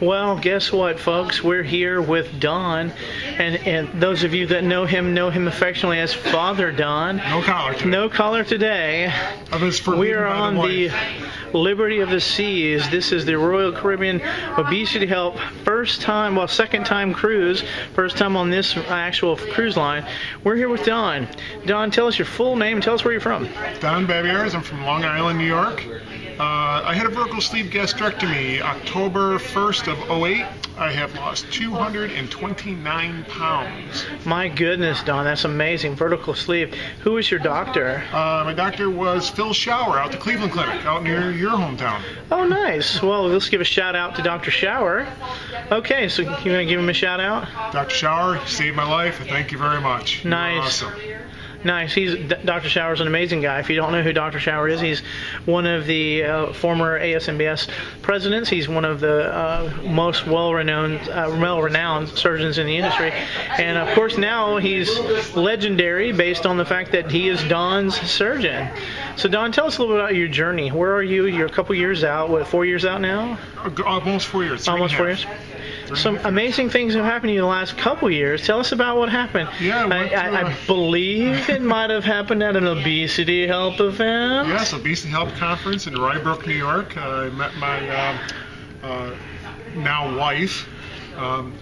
Well, guess what, folks? We're here with Don, and those of you that know him affectionately as Father Don. No collar today. No collar today. We are on the Liberty of the Seas. This is the Royal Caribbean Obesity Help second time cruise. First time on this actual cruise line. We're here with Don. Don, tell us your full name. Tell us where you're from. Don Babiars. I'm from Long Island, New York. I had a vertical sleeve gastrectomy October 1st of '08. I have lost 229 pounds. My goodness, Don, that's amazing. Vertical sleeve. Who was your doctor? My doctor was Phil Shower out the Cleveland Clinic out near your hometown. Oh, nice. Well, let's give a shout out to Dr. Shower. Okay, so you want to give him a shout out? Dr. Shower, you saved my life. Thank you very much. Nice. You're awesome. Nice. Dr. Shower's an amazing guy. If you don't know who Dr. Shower is, he's one of the former ASMBS presidents. He's one of the most well-renowned surgeons in the industry. And, of course, now he's legendary based on the fact that he is Don's surgeon. So, Don, tell us a little bit about your journey. Where are you? You're a couple years out. What, 4 years out now? Almost 4 years. Almost 4 years. Some amazing things have happened to you in the last couple years. Tell us about what happened. Yeah, I believe it might have happened at an Obesity Help event. Yes, Obesity Help Conference in Rye Brook, New York. I met my now wife.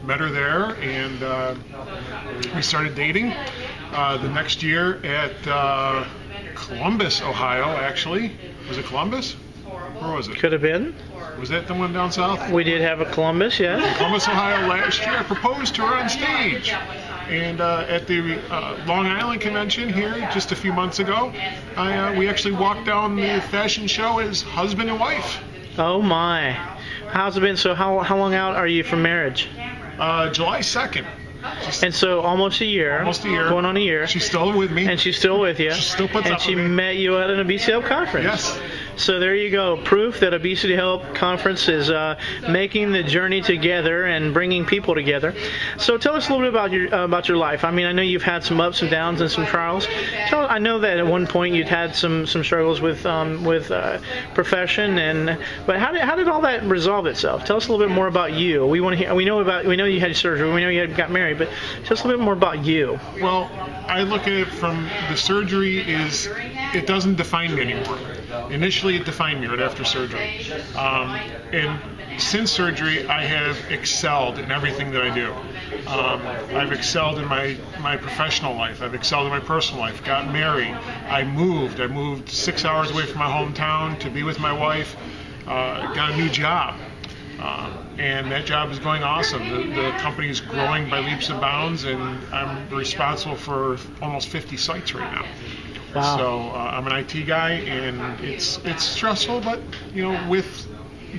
Met her there, and we started dating. The next year at Columbus, Ohio, actually. Was it Columbus? Where was it? Could have been. Was that the one down south? We did have a Columbus, yes. Columbus, Ohio last year. I proposed to her on stage. And at the Long Island Convention here just a few months ago, we actually walked down the fashion show as husband and wife. Oh my. How's it been? So how long out are you from marriage? July 2nd. And so almost a year. Almost a year. Going on a year. She's still with me. And she's still with you. She still puts and up she with me. met you at an Obesity Help conference. Yes. So there you go. Proof that Obesity Help conference is making the journey together and bringing people together. So tell us a little bit about your life. I mean, I know you've had some ups and downs and some trials. I know that at one point you'd had some struggles with profession, but how did all that resolve itself? Tell us a little bit more about you. We want to hear. We know you had surgery. We know you got married, but tell us a little bit more about you. Well, I look at it from the surgery it doesn't define me anymore. Initially, it defined me right after surgery. And since surgery, I have excelled in everything that I do. I've excelled in my professional life. I've excelled in my personal life. Got married. I moved 6 hours away from my hometown to be with my wife. Got a new job. And that job is going awesome. The company is growing by leaps and bounds, and I'm responsible for almost 50 sites right now. Wow. So I'm an IT guy, and it's stressful, but with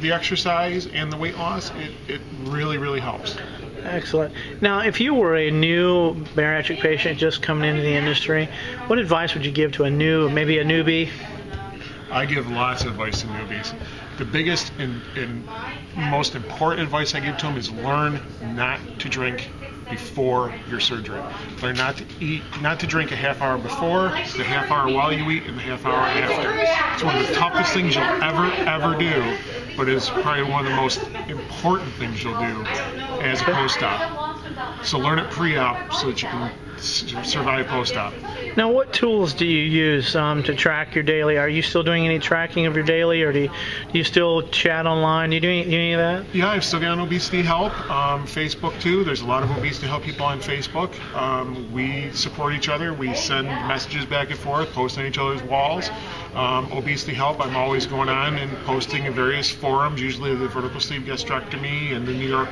the exercise and the weight loss, it really, really helps. Excellent. Now, if you were a new bariatric patient just coming into the industry, what advice would you give to maybe a newbie? I give lots of advice to newbies. The biggest and most important advice I give to them is learn not to drink before your surgery. Learn not to drink a half hour before, the half hour while you eat, and the half hour after. It's one of the toughest things you'll ever do, but it's probably one of the most important things you'll do as a post-op. So learn it pre-op so that you can survive post-op. Now, what tools do you use to track your daily? Are you still doing any tracking of your daily, or do you still chat online? Do you do any of that? Yeah, I've still got an Obesity Help. Facebook too. There's a lot of Obesity Help people on Facebook. We support each other. We send messages back and forth, post on each other's walls. Obesity Help, I'm always going on and posting in various forums, usually the vertical sleeve gastrectomy and the New York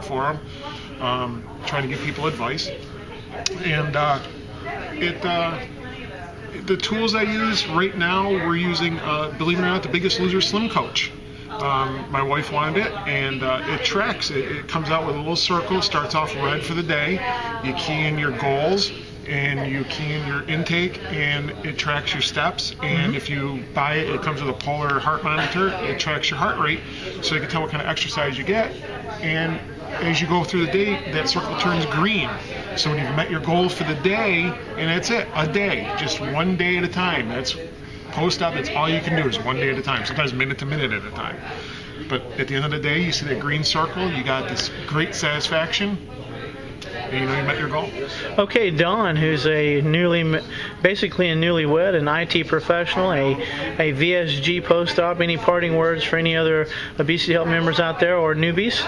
forum, trying to give people advice. And the tools I use right now, we're using, believe it or not, the Biggest Loser Slim Coach. My wife wanted it, and it tracks. It comes out with a little circle, starts off red for the day. You key in your goals, and you key in your intake, and it tracks your steps. And if you buy it, it comes with a polar heart monitor. It tracks your heart rate, so you can tell what kind of exercise you get. And as you go through the day, that circle turns green. So when you've met your goal for the day, and that's it, a day, just one day at a time. That's post-op, that's all you can do is one day at a time, sometimes minute to minute at a time. But at the end of the day, you see that green circle, you got this great satisfaction, and you know you met your goal. Okay, Don, who's basically a newlywed, an IT professional, a VSG post-op. Any parting words for any other Obesity Help members out there or newbies?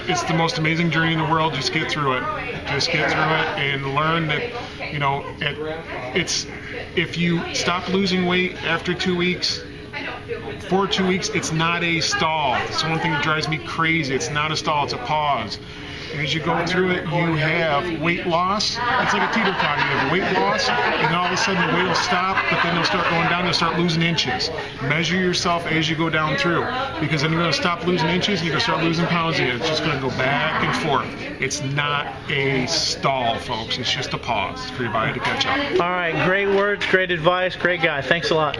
It's the most amazing journey in the world. Just get through it. Just get through it and learn that, you know, if you stop losing weight after 2 weeks, for 2 weeks, it's not a stall. It's the one thing that drives me crazy. It's not a stall, it's a pause. And as you go through it, you have weight loss. It's like a teeter-totter. You have weight loss, and then all of a sudden the weight will stop, but then it'll start going down, you'll start losing inches. Measure yourself as you go down through, because then you're going to stop losing inches, and you're going to start losing pounds again. It's just going to go back and forth. It's not a stall, folks. It's just a pause for your body to catch up. All right, great words, great advice, great guy. Thanks a lot.